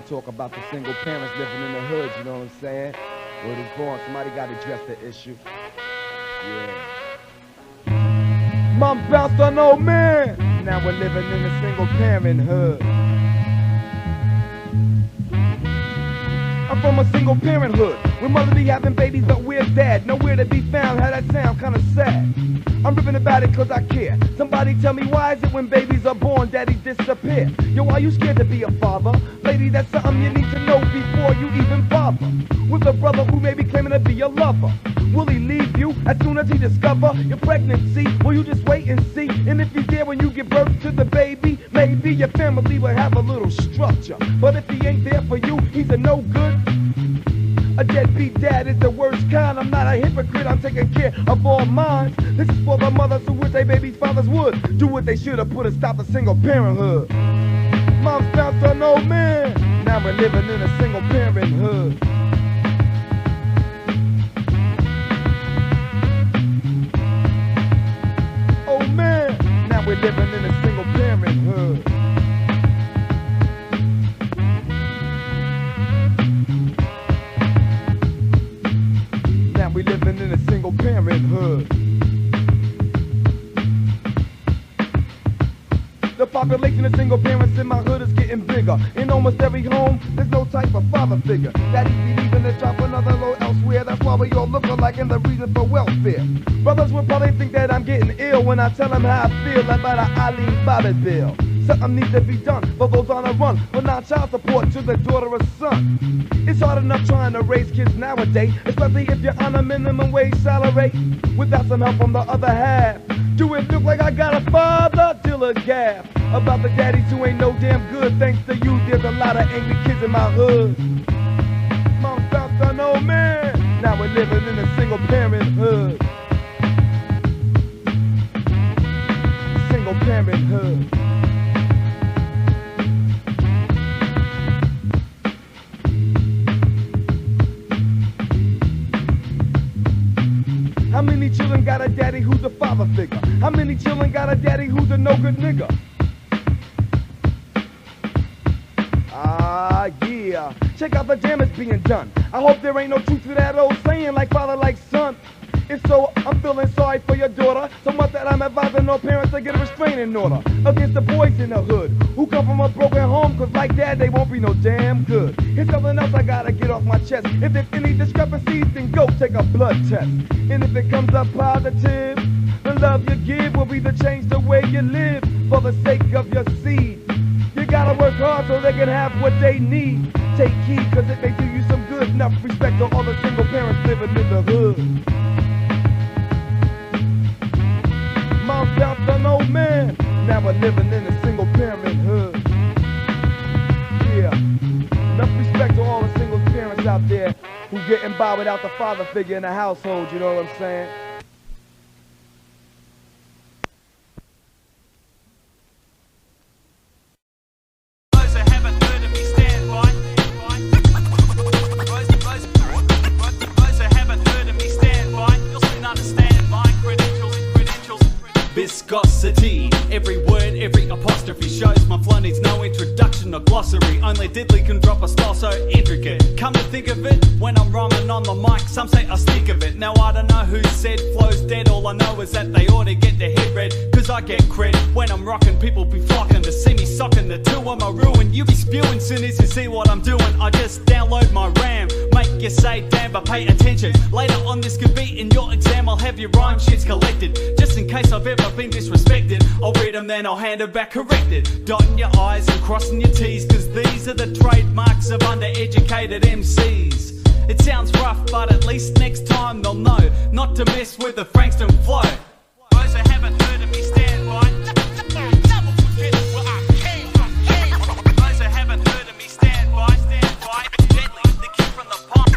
Talk about the single parents living in the hood, you know what I'm saying? Word is born, somebody gotta address the issue. Yeah. Mom bounced on old man. Now we're living in a single parent hood. I'm from a single parent hood, where mother be having babies but where's dad? Nowhere to be found, how that sound kinda sad. I'm ripping about it cause I care. Somebody tell me why is it when babies are born, daddy disappear? Yo, are you scared to be a father? Lady, that's something you need to know before you even bother. With a brother who may be claiming to be your lover. Will he leave you as soon as he discover your pregnancy? Will you just wait and see? And if he's there when you give birth to the baby, maybe your family will have a little structure. But if he ain't there for you, he's a no good. A deadbeat dad is the worst kind. I'm not a hypocrite, I'm taking care of all minds. This is for the mothers who wish their baby's fathers would do what they should have put a stop to single parenthood. Mom's bounced on old man. Now we're living in a single parenthood. Oh man, now we're living in a single parenthood. We living in a single parenthood. The population of single parents in my hood is getting bigger. In almost every home, there's no type of father figure. Daddy's leaving to drop another load elsewhere. That's why we all look alike and the reason for welfare. Brothers will probably think that I'm getting ill when I tell them how I feel about an Eileen Bobbitt bill. Something needs to be done for those on the run, for non-child support to the daughter or son. It's hard enough trying to raise kids nowadays, especially if you're on a minimum wage salary. Without some help from the other half, do it look like I got a father? DILLIGAF. About the daddies who ain't no damn good. Thanks to you, there's a lot of angry kids in my hood. Mom bounced on Now we're living in a single parenthood. Single parenthood. How many children got a daddy who's a father figure? How many children got a daddy who's a no good nigga? Ah, yeah. Check out the damage being done. I hope there ain't no truth to that old saying like father like son. If so, I'm feeling sorry for your daughter. So much that I'm advising no parents to get a restraining order against the boys in the hood who come from a broken home, cause like that they won't be no damn good. Here's something else I gotta get off my chest. If there's any discrepancies, then go take a blood test. And if it comes up positive, the love you give will be to change the way you live for the sake of your seed. You gotta work hard so they can have what they need. Take heed, cause it may do you some good. Enough respect to all the single parents living in the hood. Mount out an old man. Now we're living in a single parenthood. Yeah. Enough respect to all the single parents out there who getting by without the father figure in the household, you know what I'm saying? Viscosity, every word, every apostrophe shows my flow needs no introduction or glossary. Only Dedlee can drop a style so intricate. Come to think of it, when I'm rhyming on the mic, some say I stick of it. Now I don't know who said flow's dead, all I know is that they ought to get their head read. Cause I get cred when I'm rocking, people be flocking to see me socking. The two of my ruin, you be spewing soon as you see what I'm doing. I just download my RAM, make you say damn, but pay attention. Later on this could be in your exam, I'll have your rhyme sheets collected. Just in case I've ever been disrespected, I'll read them then I'll hand it back corrected. Dotting your I's and crossing your T's, cause these are the trademarks of undereducated MCs. It sounds rough, but at least next time they'll know not to mess with the Frankston flow. Those who haven't heard of me stand by, never forget where I came from. Those who haven't heard of me stand by, Dedlee, the kid from the pop.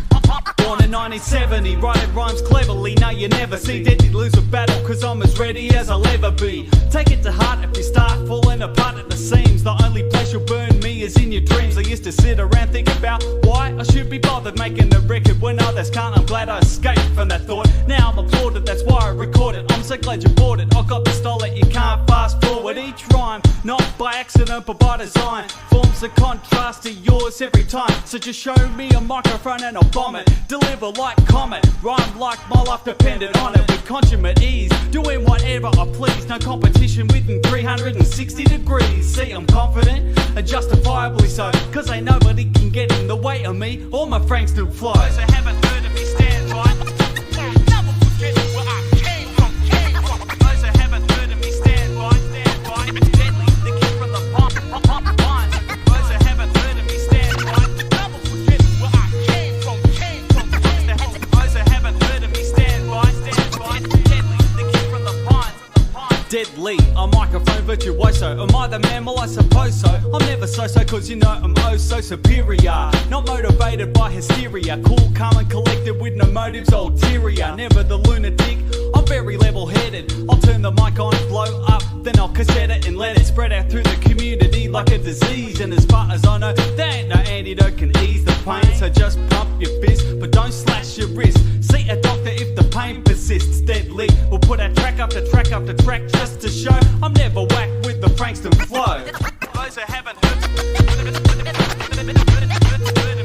Born in 1970, writing rhymes cleverly, now you never see Dedlee lose a battle, cause I'm as ready as I'll ever be. Take it to heart if you start falling apart at the seams. The only place you'll burn me is in your dreams. I used to sit around thinking about why I should be bothered making a record when others can't. I'm glad I escaped from that thought. Now I'm applauded, that's why I record it. I'm so glad you bought it. I got the style that you can't fast forward. Each rhyme, not by accident but by design, forms a contrast to yours every time. So just show me a microphone and I'll bomb it. Deliver like Comet, rhyme like my life depended on it. With consummate ease, doing whatever I please. No competition within 360 degrees. See, I'm confident and justifiably so, cause ain't nobody can get in the way of me or my Frankston flow. Those who haven't heard of me stand by, never forget where I came from. Those who haven't heard of me stand by, Dedlee, the kid from the pop. Those who haven't heard of me stand by, never forget where I came from. Those who haven't heard of me stand by, Dedlee, the kid from the pines. Dedlee, a microphone virtuoso. Am I the man? Well, I suppose so. I'm never so-so, cause you know I'm oh so superior. Not motivated by hysteria. Cool, calm and collected with no motives ulterior. Never the lunatic, I'm very level-headed. I'll turn the mic on, blow up, then I'll cassette it and let it spread out through the community like a disease. And as far as I know, there ain't no antidote can ease the pain. So just pump your fist, but don't slash your wrist. See a doctor if the pain persists. Dedlee, we'll put our track after track after track just to show I'm never whacked with the Frankston flow. Those who haven't heard of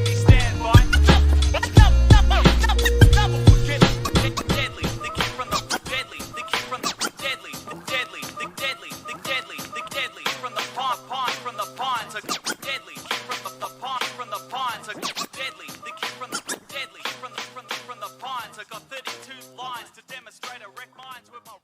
me stand by, never forget Dedlee, the kid from the Dedlee, the kid from the Dedlee, the Dedlee, the Dedlee, the Dedlee, the Dedlee from the pine from the pines. Dedlee from the pine from the pines. Dedlee, the kid from the Dedlee from the pines. I got 32 lines to demonstrate a wreck minds with my